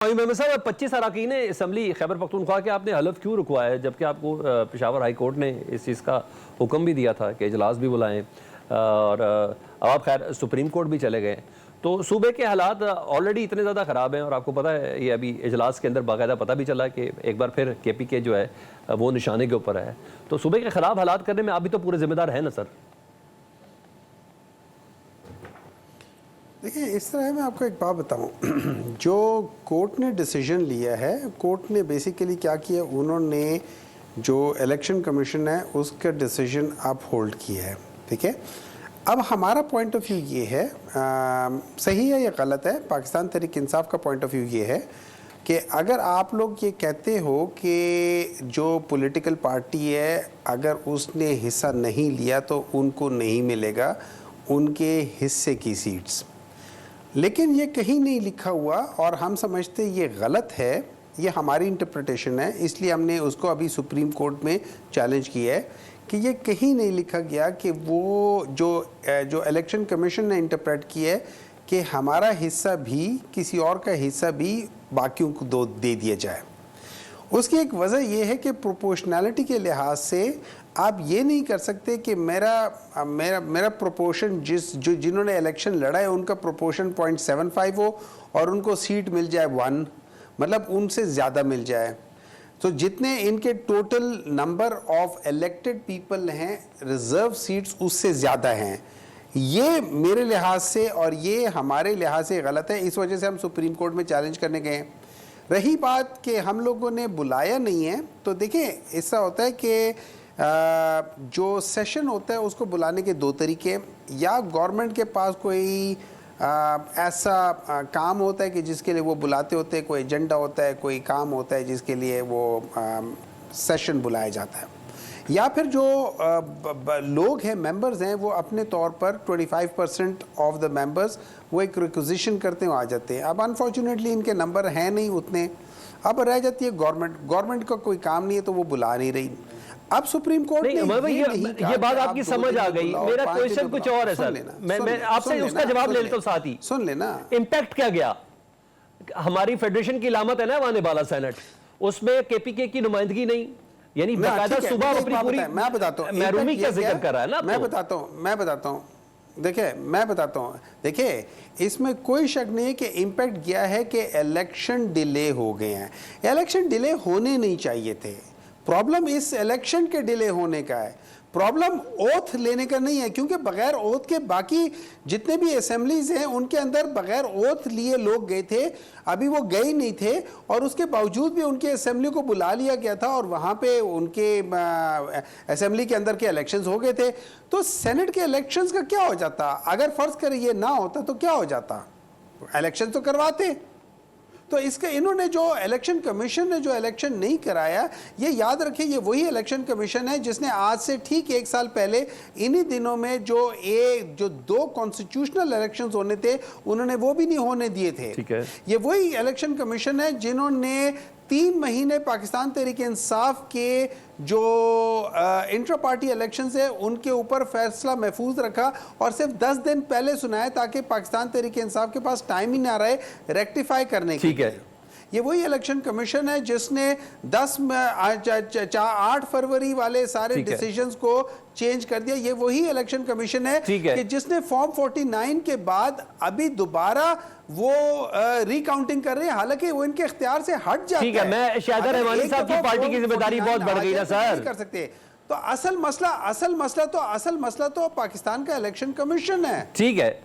Member साहब 25 अरकान assembly Khyber Pakhtunkhwa के आपने हलफ क्यों रुकवाया है, जबकि आपको पेशावर हाई कोर्ट ने इस चीज़ का हुक्म भी दिया था कि इजलास भी बुलाएं और अब आप खैर सुप्रीम कोर्ट भी चले गए। तो सूबे के हालात ऑलरेडी इतने ज़्यादा ख़राब हैं और आपको पता है ये अभी इजलास के अंदर बाकायदा पता भी चला कि एक बार फिर KPK जो है वो निशाने के ऊपर है। तो सूबे के ख़राब हालात करने में आप भी तो पूरे ज़िम्मेदार हैं ना सर? देखिए, इस तरह है, मैं आपको एक बात बताऊं। जो कोर्ट ने डिसीजन लिया है, कोर्ट ने बेसिकली क्या किया, उन्होंने जो इलेक्शन कमीशन है उसका डिसीजन आप होल्ड किया है। ठीक है, अब हमारा पॉइंट ऑफ व्यू ये है, सही है या गलत है, पाकिस्तान तहरीक इंसाफ का पॉइंट ऑफ व्यू ये है कि अगर आप लोग ये कहते हो कि जो पॉलिटिकल पार्टी है अगर उसने हिस्सा नहीं लिया तो उनको नहीं मिलेगा उनके हिस्से की सीट्स, लेकिन ये कहीं नहीं लिखा हुआ और हम समझते ये गलत है, ये हमारी इंटरप्रिटेशन है, इसलिए हमने उसको अभी सुप्रीम कोर्ट में चैलेंज किया है कि ये कहीं नहीं लिखा गया कि वो जो इलेक्शन कमीशन ने इंटरप्रेट किया है कि हमारा हिस्सा भी किसी और का हिस्सा भी बाकियों को दे दिया जाए। उसकी एक वजह यह है कि प्रोपोर्शनैलिटी के लिहाज से आप ये नहीं कर सकते कि मेरा प्रोपोर्शन जिन्होंने इलेक्शन लड़ा है उनका प्रोपोर्शन 0.75 हो और उनको सीट मिल जाए 1, मतलब उनसे ज़्यादा मिल जाए। तो जितने इनके total number of elected people हैं, रिजर्व सीट्स उससे ज़्यादा हैं। ये मेरे लिहाज से और ये हमारे लिहाज से गलत है, इस वजह से हम सुप्रीम कोर्ट में चैलेंज करने गए हैं। रही बात कि हम लोगों ने बुलाया नहीं है, तो देखिए ऐसा होता है कि जो सेशन होता है उसको बुलाने के 2 तरीके, या गवर्नमेंट के पास कोई ऐसा काम होता है कि जिसके लिए वो बुलाते होते हैं, कोई एजेंडा होता है, कोई काम होता है जिसके लिए वो सेशन बुलाया जाता है, या फिर जो लोग हैं, मेंबर्स हैं, वो अपने तौर पर 25% ऑफ द मेंबर्स वो एक रिक्विजिशन करते हुए आ जाते हैं। अब अनफॉर्चुनेटली इनके नंबर हैं नहीं उतने, अब रह जाती है गवर्नमेंट का कोई काम नहीं है तो वो बुला नहीं रही। अब सुप्रीम कोर्ट ने ये बात आपकी समझ आ गई। मेरा क्वेश्चन कुछ और है सर, मैं आपसे उसका जवाब ले लेता हूं। साथ ही सुन लेना, इम्पैक्ट क्या गया? हमारी फेडरेशन की इलामत है ना वाने बाला सेनेट, उसमें KPK की नुमाइंदगी नहीं, यानी बाकायदा सुबह अपनी पूरी, मैं बताता हूँ महरूमी का जिक्र कर रहा है ना। मैं बताता हूँ देखिए इसमें कोई शक नहीं है कि इम्पैक्ट गया है कि इलेक्शन डिले हो गए हैं। इलेक्शन डिले होने नहीं चाहिए थे, प्रॉब्लम इस इलेक्शन के डिले होने का है, प्रॉब्लम ओथ लेने का नहीं है, क्योंकि बगैर ओथ के बाकी जितने भी असेंबलीज हैं उनके अंदर बगैर ओथ लिए लोग गए थे, अभी वो गए ही नहीं थे और उसके बावजूद भी उनके असेंबली को बुला लिया गया था और वहाँ पे उनके असेंबली के अंदर के इलेक्शंस हो गए थे। तो सेनेट के इलेक्शंस का क्या हो जाता? अगर फर्ज करें ये ना होता तो क्या हो जाता? इलेक्शन तो करवाते। तो इसका इन्होंने जो इलेक्शन कमीशन ने जो इलेक्शन नहीं कराया, ये याद रखिए ये वही इलेक्शन कमीशन है जिसने आज से ठीक 1 साल पहले इन्हीं दिनों में जो 2 कॉन्स्टिट्यूशनल इलेक्शंस होने थे उन्होंने वो भी नहीं होने दिए थे। ठीक है, ये वही इलेक्शन कमीशन है जिन्होंने 3 महीने पाकिस्तान तहरीक इंसाफ के जो इंट्रा पार्टी इलेक्शंस है उनके ऊपर फैसला महफूज रखा और सिर्फ 10 दिन पहले सुनाया ताकि पाकिस्तान तहरीक इंसाफ के पास टाइम ही ना रहे रेक्टिफाई करने के। ठीक है, ये वही इलेक्शन कमीशन है जिसने 8 फरवरी वाले सारे डिसीजंस को चेंज कर दिया। ये वही इलेक्शन कमीशन है कि जिसने फॉर्म 49 के बाद अभी दोबारा वो रिकाउंटिंग कर रहे हैं, हालांकि वो इनके इख्तियार से हट जाता है। ठीक है, मैं शायद रहमानी साहब की पार्टी की जिम्मेदारी बहुत बढ़ गई ना सर, कर सकते। तो असल मसला तो पाकिस्तान का इलेक्शन कमीशन है। ठीक है।